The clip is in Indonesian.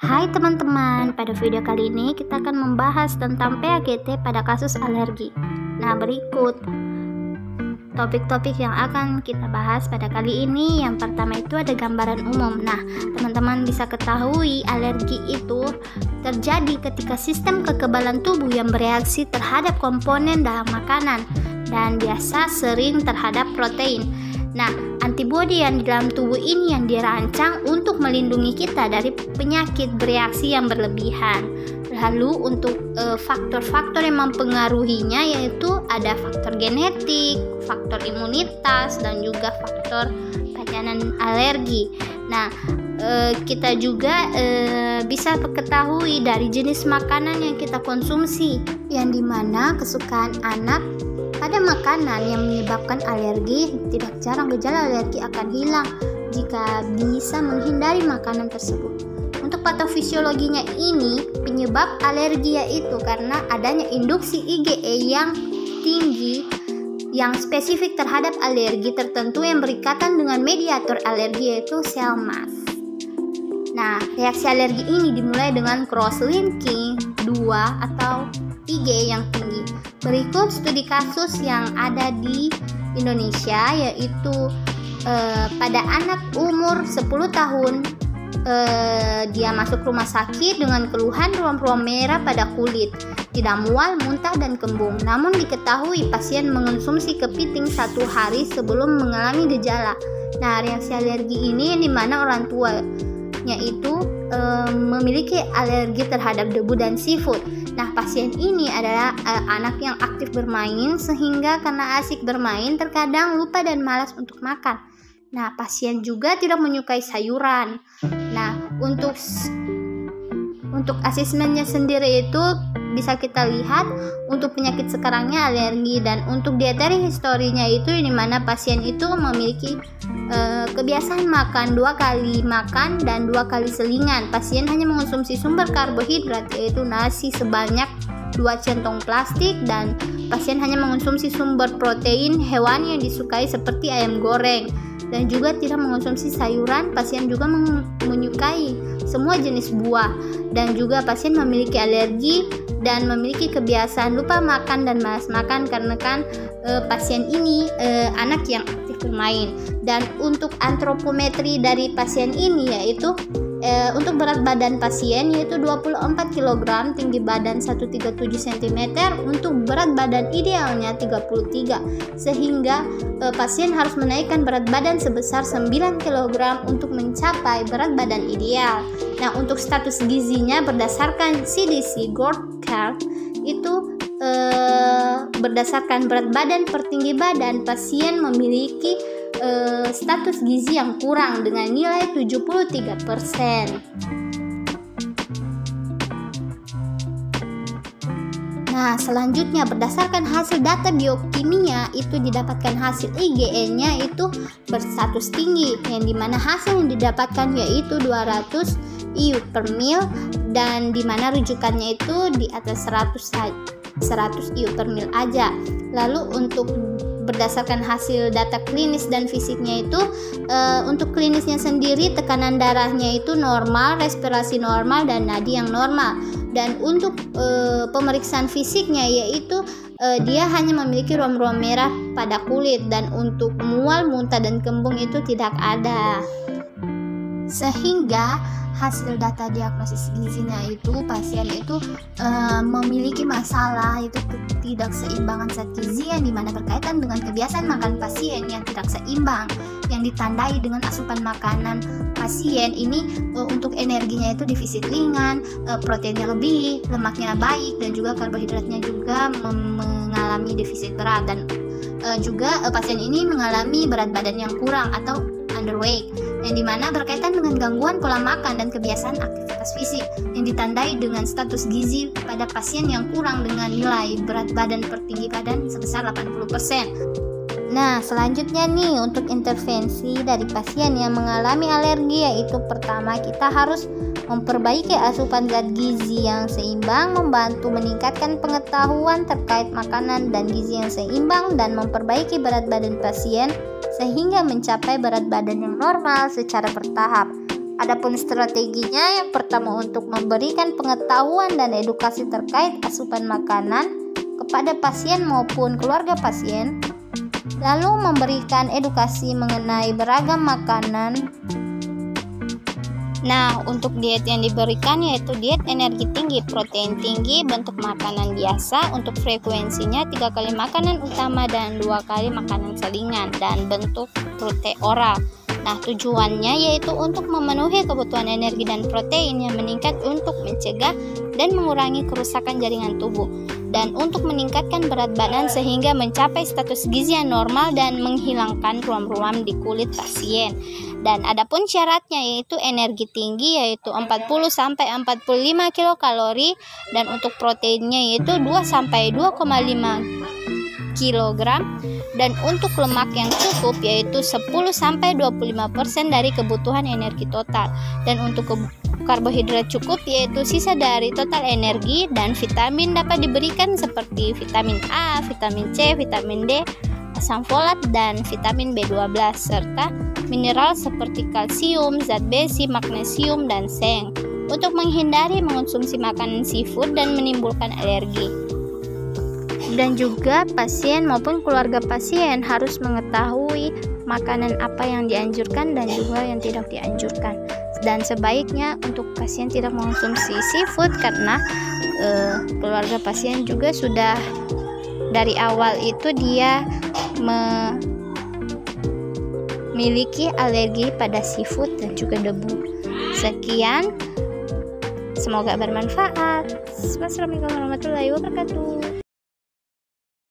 Hai teman-teman, pada video kali ini kita akan membahas tentang PAGT pada kasus alergi. Nah, berikut topik-topik yang akan kita bahas pada kali ini. Yang pertama itu ada gambaran umum. Nah, teman-teman bisa ketahui alergi itu terjadi ketika sistem kekebalan tubuh yang bereaksi terhadap komponen dalam makanan dan biasa sering terhadap protein. Nah, antibodi yang di dalam tubuh ini yang dirancang untuk melindungi kita dari penyakit bereaksi yang berlebihan. Lalu untuk faktor-faktor yang mempengaruhinya yaitu ada faktor genetik, faktor imunitas, dan juga faktor padanan alergi. Nah, kita juga bisa ketahui dari jenis makanan yang kita konsumsi, yang dimana kesukaan anak pada makanan yang menyebabkan alergi. Tidak jarang gejala alergi akan hilang jika bisa menghindari makanan tersebut. Untuk patofisiologinya ini, penyebab alergi yaitu karena adanya induksi IgE yang tinggi yang spesifik terhadap alergi tertentu yang berikatan dengan mediator alergi yaitu sel mast. Nah, reaksi alergi ini dimulai dengan cross-linking 2 atau IgE yang tinggi. Berikut studi kasus yang ada di Indonesia yaitu pada anak umur 10 tahun dia masuk rumah sakit dengan keluhan ruam-ruam merah pada kulit, tidak mual, muntah, dan kembung. Namun diketahui pasien mengonsumsi kepiting 1 hari sebelum mengalami gejala. Nah, reaksi alergi ini yang dimana orang tuanya itu memiliki alergi terhadap debu dan seafood. Nah, pasien ini adalah anak yang aktif bermain sehingga karena asik bermain terkadang lupa dan malas untuk makan. Nah, pasien juga tidak menyukai sayuran. Nah, untuk asesmennya sendiri itu bisa kita lihat untuk penyakit sekarangnya alergi, dan untuk dietary historinya itu di mana pasien itu memiliki kebiasaan makan 2 kali makan dan 2 kali selingan. Pasien hanya mengonsumsi sumber karbohidrat yaitu nasi sebanyak 2 centong plastik, dan pasien hanya mengonsumsi sumber protein hewani yang disukai seperti ayam goreng, dan juga tidak mengonsumsi sayuran. Pasien juga menyukai semua jenis buah, dan juga pasien memiliki alergi dan memiliki kebiasaan lupa makan dan malas makan karena pasien ini anak yang aktif bermain. Dan untuk antropometri dari pasien ini yaitu untuk berat badan pasien yaitu 24 kg, tinggi badan 137 cm, untuk berat badan idealnya 33, sehingga pasien harus menaikkan berat badan sebesar 9 kg untuk mencapai berat badan ideal. Nah, untuk status gizinya berdasarkan CDC Gold Card itu berdasarkan berat badan per tinggi badan, pasien memiliki status gizi yang kurang dengan nilai 73%. Nah, selanjutnya berdasarkan hasil data biokimia itu didapatkan hasil IgE-nya itu berstatus tinggi, yang dimana hasil yang didapatkan yaitu 200 IU per mil, dan dimana rujukannya itu di atas 100 IU per mil aja. Lalu untuk berdasarkan hasil data klinis dan fisiknya itu untuk klinisnya sendiri tekanan darahnya itu normal, respirasi normal, dan nadi yang normal. Dan untuk pemeriksaan fisiknya yaitu dia hanya memiliki ruam-ruam merah pada kulit, dan untuk mual, muntah, dan kembung itu tidak ada. Sehingga hasil data diagnosis gizinya itu pasien itu memiliki masalah itu ketidakseimbangan zat gizi, yang dimana berkaitan dengan kebiasaan makan pasien yang tidak seimbang, yang ditandai dengan asupan makanan pasien ini untuk energinya itu defisit ringan, proteinnya lebih, lemaknya baik, dan juga karbohidratnya juga mengalami defisit berat, dan juga pasien ini mengalami berat badan yang kurang atau underweight, yang dimana berkaitan dengan gangguan pola makan dan kebiasaan aktivitas fisik, yang ditandai dengan status gizi pada pasien yang kurang dengan nilai berat badan per tinggi badan sebesar 80%. Nah, selanjutnya nih untuk intervensi dari pasien yang mengalami alergi yaitu pertama kita harus memperbaiki asupan zat gizi yang seimbang, membantu meningkatkan pengetahuan terkait makanan dan gizi yang seimbang, dan memperbaiki berat badan pasien sehingga mencapai berat badan yang normal secara bertahap. Adapun strateginya, yang pertama untuk memberikan pengetahuan dan edukasi terkait asupan makanan kepada pasien maupun keluarga pasien, lalu memberikan edukasi mengenai beragam makanan. Nah, untuk diet yang diberikan yaitu diet energi tinggi, protein tinggi, bentuk makanan biasa, untuk frekuensinya 3 kali makanan utama dan 2 kali makanan selingan, dan bentuk rute oral. Nah, tujuannya yaitu untuk memenuhi kebutuhan energi dan protein yang meningkat untuk mencegah dan mengurangi kerusakan jaringan tubuh, dan untuk meningkatkan berat badan sehingga mencapai status gizi yang normal dan menghilangkan ruam-ruam di kulit pasien. Dan adapun syaratnya yaitu energi tinggi yaitu 40-45 kilokalori, dan untuk proteinnya yaitu 2-2,5 kilogram, dan untuk lemak yang cukup yaitu 10-25% dari kebutuhan energi total, dan untuk karbohidrat cukup yaitu sisa dari total energi, dan vitamin dapat diberikan seperti vitamin A, vitamin C, vitamin D, asam folat, dan vitamin B12, serta mineral seperti kalsium, zat besi, magnesium, dan seng, untuk menghindari mengonsumsi makanan seafood dan menimbulkan alergi. Dan juga pasien maupun keluarga pasien harus mengetahui makanan apa yang dianjurkan dan juga yang tidak dianjurkan. Dan sebaiknya untuk pasien tidak mengonsumsi seafood karena keluarga pasien juga sudah dari awal itu dia memiliki alergi pada seafood dan juga debu. Sekian, semoga bermanfaat. Wassalamualaikum warahmatullahi wabarakatuh.